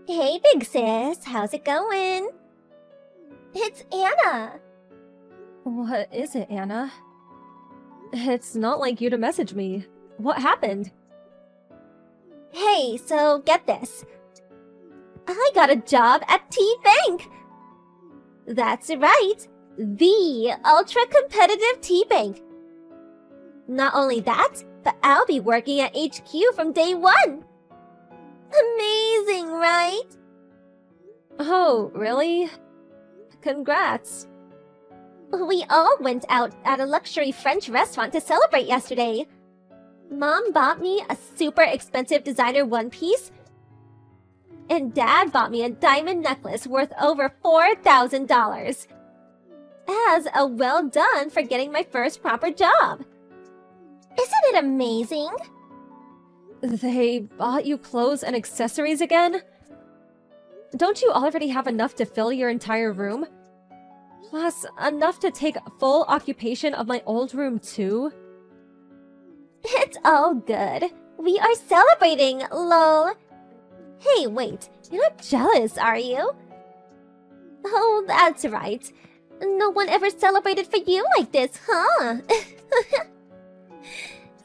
Hey, big sis. How's it going? It's Anna. What is it, Anna? It's not like you to message me. What happened? Hey, so get this. I got a job at T-Bank. That's right. The ultra-competitive T-Bank. Not only that, but I'll be working at HQ from day one. Amazing, right? Oh, really? Congrats. We all went out at a luxury French restaurant to celebrate yesterday. Mom bought me a super expensive designer one-piece, and Dad bought me a diamond necklace worth over $4,000. As a well done for getting my first proper job. Isn't it amazing? They bought you clothes and accessories again? Don't you already have enough to fill your entire room? Plus, enough to take full occupation of my old room too? It's all good. We are celebrating, lol. Hey, wait. You're not jealous, are you? Oh, that's right. No one ever celebrated for you like this, huh?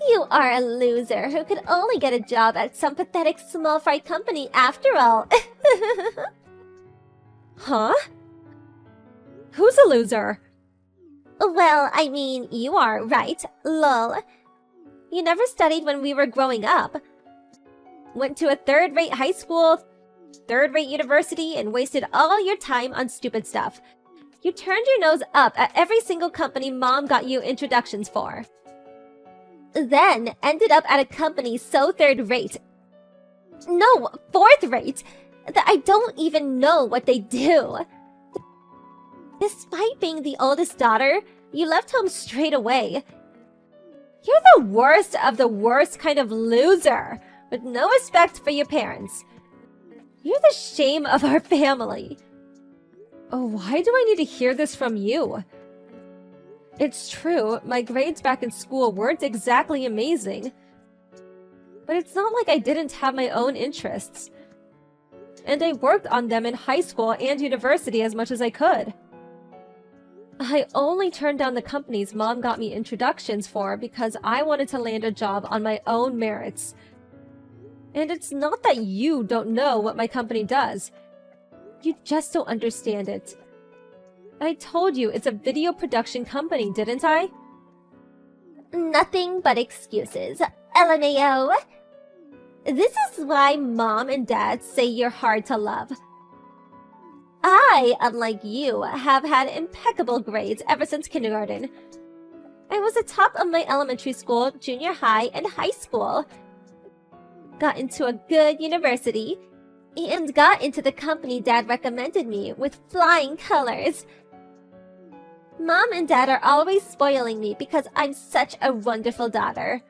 You are a loser who could only get a job at some pathetic small fry company after all. Huh? Who's a loser? Well, I mean, you are, right? Lol. You never studied when we were growing up. Went to a third-rate high school, third-rate university, and wasted all your time on stupid stuff. You turned your nose up at every single company Mom got you introductions for. Then ended up at a company so third-rate. No, fourth-rate, that I don't even know what they do. Despite being the oldest daughter, you left home straight away. You're the worst of the worst kind of loser, with no respect for your parents. You're the shame of our family. Oh, why do I need to hear this from you? It's true, my grades back in school weren't exactly amazing. But it's not like I didn't have my own interests. And I worked on them in high school and university as much as I could. I only turned down the companies Mom got me introductions for because I wanted to land a job on my own merits. And it's not that you don't know what my company does. You just don't understand it. I told you it's a video production company, didn't I? Nothing but excuses. LMAO. This is why Mom and Dad say you're hard to love. I, unlike you, have had impeccable grades ever since kindergarten. I was the top of my elementary school, junior high, and high school. Got into a good university, and got into the company Dad recommended me with flying colors. Mom and Dad are always spoiling me because I'm such a wonderful daughter.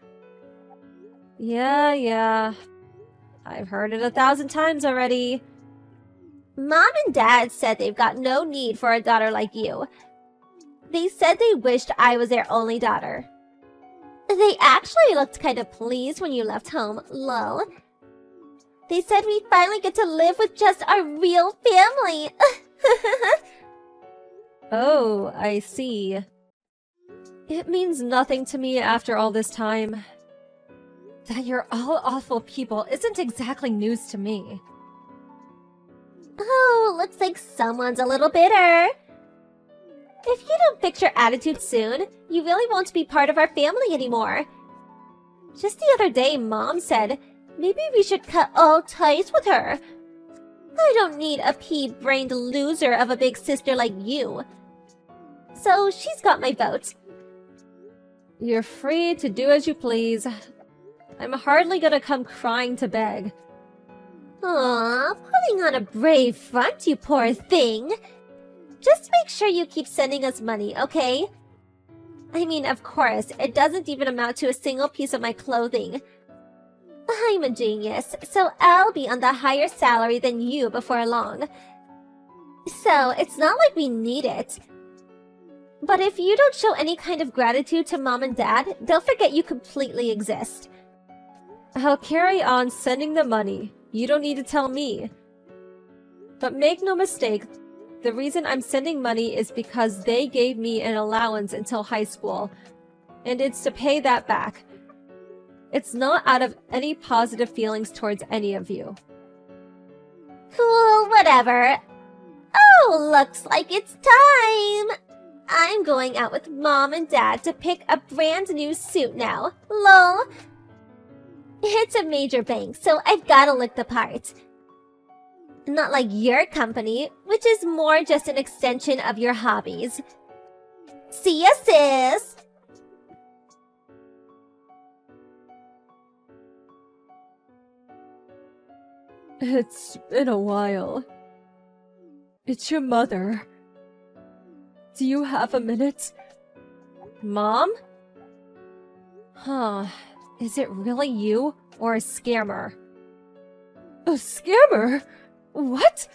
Yeah. I've heard it 1,000 times already. Mom and Dad said they've got no need for a daughter like you. They said they wished I was their only daughter. They actually looked kind of pleased when you left home, lol. They said we finally get to live with just our real family. Oh, I see. It means nothing to me after all this time. That you're all awful people isn't exactly news to me. Oh, looks like someone's a little bitter. If you don't fix your attitude soon, you really won't be part of our family anymore. Just the other day, Mom said, maybe we should cut all ties with her. I don't need a pea-brained loser of a big sister like you. So she's got my vote. You're free to do as you please. I'm hardly gonna come crying to beg. Aw, putting on a brave front, you poor thing. Just make sure you keep sending us money, okay? I mean, of course, it doesn't even amount to a single piece of my clothing. I'm a genius, so I'll be on the higher salary than you before long. So, it's not like we need it. But if you don't show any kind of gratitude to Mom and Dad, they'll forget you completely exist. I'll carry on sending the money. You don't need to tell me. But make no mistake, the reason I'm sending money is because they gave me an allowance until high school, and it's to pay that back. It's not out of any positive feelings towards any of you. Cool, whatever. Oh, looks like it's time! I'm going out with Mom and Dad to pick a brand new suit now. Lol. It's a major bank, so I've gotta look the part. Not like your company, which is more just an extension of your hobbies. See ya, sis! It's been a while. It's your mother. Do you have a minute? Mom? Huh. Is it really you or a scammer? A scammer? What?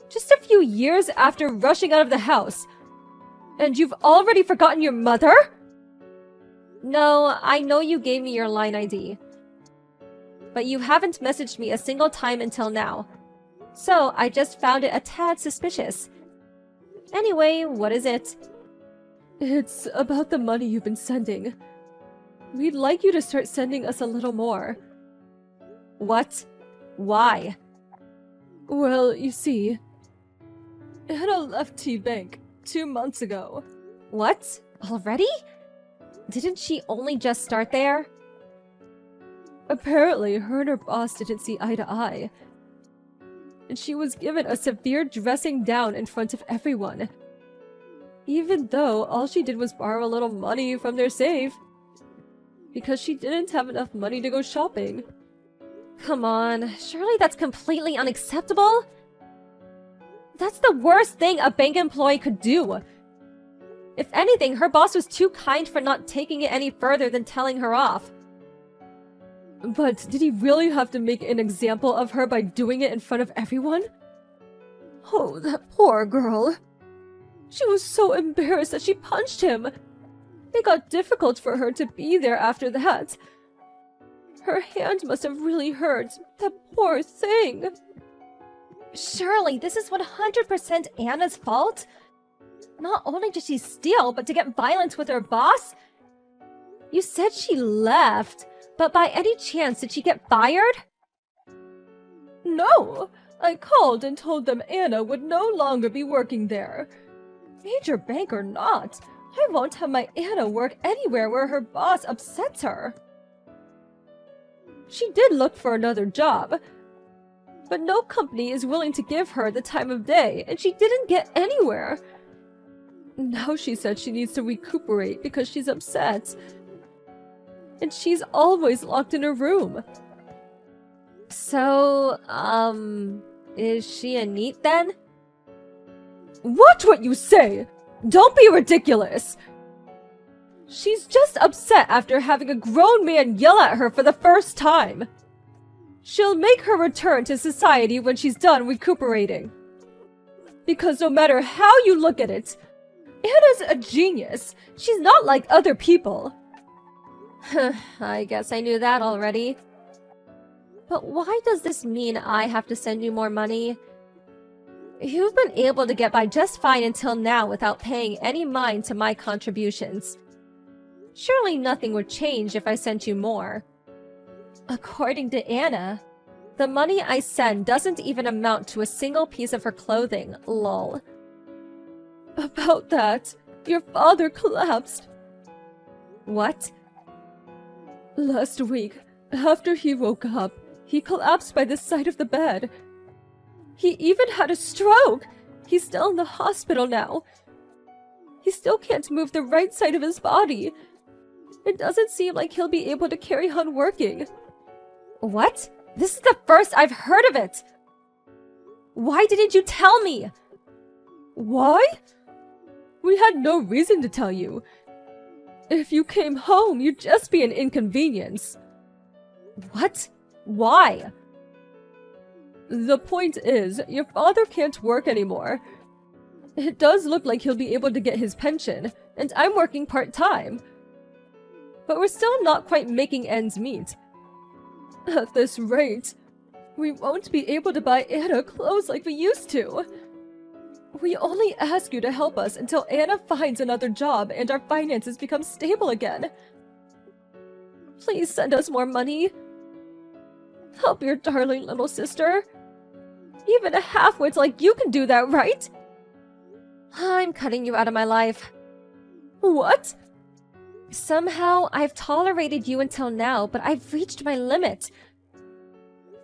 Just a few years after rushing out of the house. And you've already forgotten your mother? No, I know you gave me your line ID. But you haven't messaged me a single time until now. So I just found it a tad suspicious. Anyway, what is it? It's about the money you've been sending. We'd like you to start sending us a little more. What? Why? Well, you see, Anna left T-Bank 2 months ago. What? Already? Didn't she only just start there? Apparently, her and her boss didn't see eye to eye. And she was given a severe dressing down in front of everyone. Even though all she did was borrow a little money from their safe. Because she didn't have enough money to go shopping. Come on, surely that's completely unacceptable? That's the worst thing a bank employee could do. If anything, her boss was too kind for not taking it any further than telling her off. But did he really have to make an example of her by doing it in front of everyone? Oh, that poor girl. She was so embarrassed that she punched him. It got difficult for her to be there after that. Her hand must have really hurt. That poor thing. Surely this is 100% Anna's fault? Not only did she steal, but to get violent with her boss? You said she left. But by any chance, did she get fired? No! I called and told them Anna would no longer be working there. Major bank or not, I won't have my Anna work anywhere where her boss upsets her. She did look for another job, but no company is willing to give her the time of day, and she didn't get anywhere. Now she said she needs to recuperate because she's upset. And she's always locked in her room. So, is she a NEET then? Watch what you say! Don't be ridiculous! She's just upset after having a grown man yell at her for the first time. She'll make her return to society when she's done recuperating. Because no matter how you look at it, Anna's a genius. She's not like other people. I guess I knew that already. But why does this mean I have to send you more money? You've been able to get by just fine until now without paying any mind to my contributions. Surely nothing would change if I sent you more. According to Anna, the money I send doesn't even amount to a single piece of her clothing, lol. About that, your father collapsed. What? Last week, after he woke up, he collapsed by the side of the bed. He even had a stroke! He's still in the hospital now. He still can't move the right side of his body. It doesn't seem like he'll be able to carry on working. What? This is the first I've heard of it! Why didn't you tell me? Why? We had no reason to tell you. If you came home, you'd just be an inconvenience. What? Why? The point is, your father can't work anymore. It does look like he'll be able to get his pension, and I'm working part-time. But we're still not quite making ends meet. At this rate, We won't be able to buy Anna clothes like we used to. We only ask you to help us until Anna finds another job and our finances become stable again. Please send us more money. Help your darling little sister. Even a half-wit like you can do that, right? I'm cutting you out of my life. What? Somehow, I've tolerated you until now, but I've reached my limit.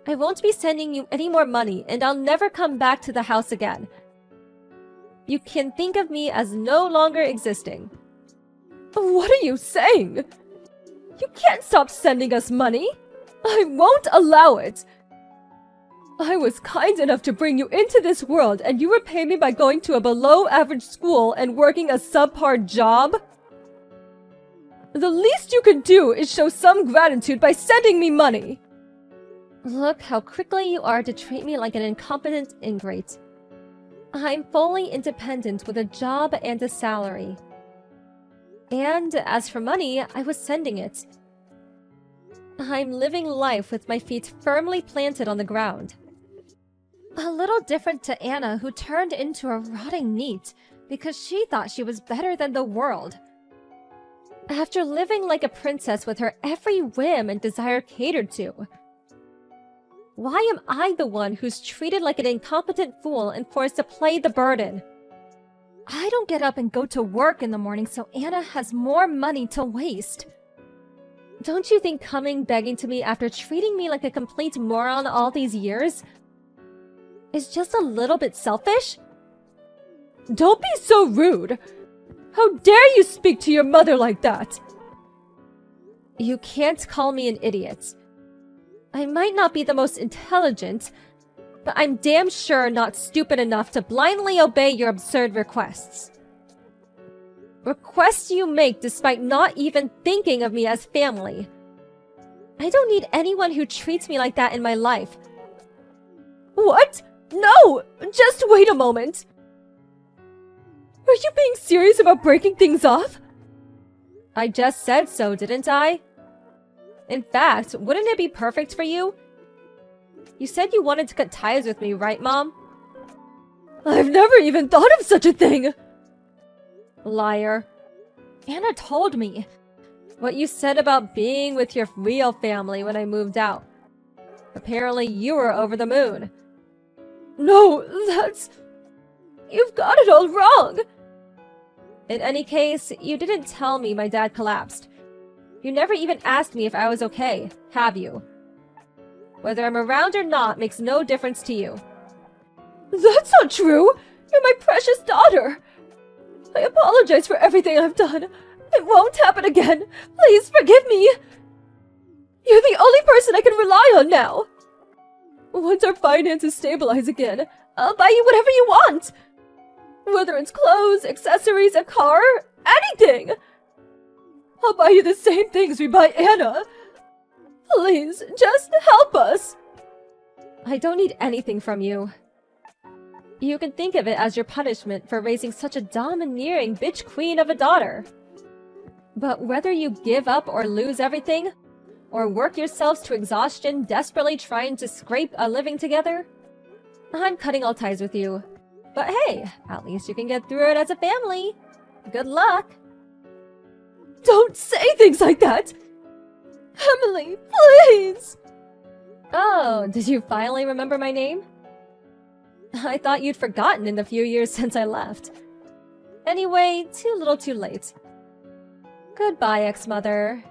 I won't be sending you any more money, and I'll never come back to the house again. You can think of me as no longer existing. What are you saying? You can't stop sending us money. I won't allow it. I was kind enough to bring you into this world, and you repay me by going to a below-average school and working a subpar job? The least you can do is show some gratitude by sending me money. Look how quickly you are to treat me like an incompetent ingrate. I'm fully independent with a job and a salary. And as for money, I was sending it. I'm living life with my feet firmly planted on the ground. A little different to Anna, who turned into a rotting neat because she thought she was better than the world. After living like a princess with her every whim and desire catered to. Why am I the one who's treated like an incompetent fool and forced to play the burden? I don't get up and go to work in the morning so Anna has more money to waste. Don't you think coming begging to me after treating me like a complete moron all these years is just a little bit selfish? Don't be so rude! How dare you speak to your mother like that? You can't call me an idiot. I might not be the most intelligent, but I'm damn sure not stupid enough to blindly obey your absurd requests. Requests you make despite not even thinking of me as family. I don't need anyone who treats me like that in my life. What? No! Just wait a moment! Are you being serious about breaking things off? I just said so, didn't I? In fact, wouldn't it be perfect for you? You said you wanted to cut ties with me, right, Mom? I've never even thought of such a thing! Liar. Anna told me what you said about being with your real family when I moved out. Apparently you were over the moon. No, that's... You've got it all wrong! In any case, you didn't tell me my dad collapsed. You never even asked me if I was okay, have you? Whether I'm around or not makes no difference to you. That's not true! You're my precious daughter! I apologize for everything I've done. It won't happen again. Please forgive me. You're the only person I can rely on now. Once our finances stabilize again, I'll buy you whatever you want. Whether it's clothes, accessories, a car, anything. I'll buy you the same things we buy Anna. Please, just help us. I don't need anything from you. You can think of it as your punishment for raising such a domineering bitch queen of a daughter. But whether you give up or lose everything, or work yourselves to exhaustion desperately trying to scrape a living together, I'm cutting all ties with you. But hey, at least you can get through it as a family. Good luck. Don't say things like that! Emily, please! Oh, did you finally remember my name? I thought you'd forgotten in the few years since I left. Anyway, too little too late. Goodbye, ex-mother.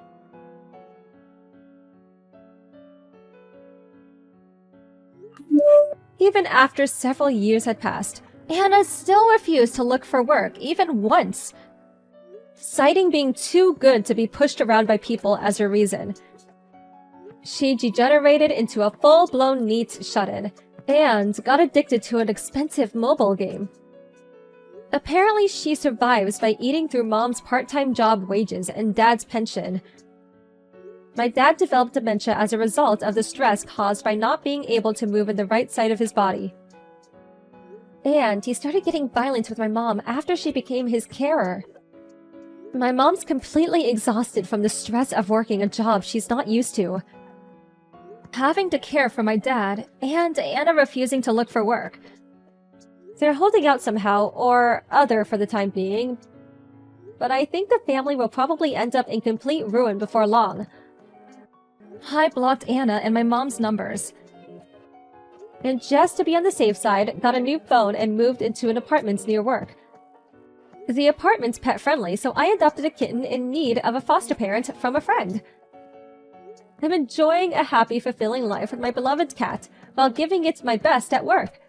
Even after several years had passed, Anna still refused to look for work even once, citing being too good to be pushed around by people as her reason. She degenerated into a full-blown neat shut-in, and got addicted to an expensive mobile game. Apparently, she survives by eating through Mom's part-time job wages and Dad's pension. My dad developed dementia as a result of the stress caused by not being able to move in the right side of his body. And he started getting violent with my mom after she became his carer. My mom's completely exhausted from the stress of working a job she's not used to. having to care for my dad, and Anna refusing to look for work. They're holding out somehow or other for the time being, but I think the family will probably end up in complete ruin before long. I blocked Anna and my mom's numbers. And just to be on the safe side, got a new phone and moved into an apartment near work. The apartment's pet-friendly, so I adopted a kitten in need of a foster parent from a friend. I'm enjoying a happy, fulfilling life with my beloved cat while giving it my best at work.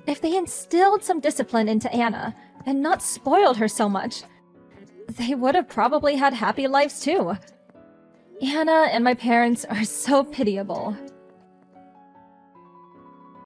If they instilled some discipline into Anna and not spoiled her so much, they would have probably had happy lives too. Anna and my parents are so pitiable.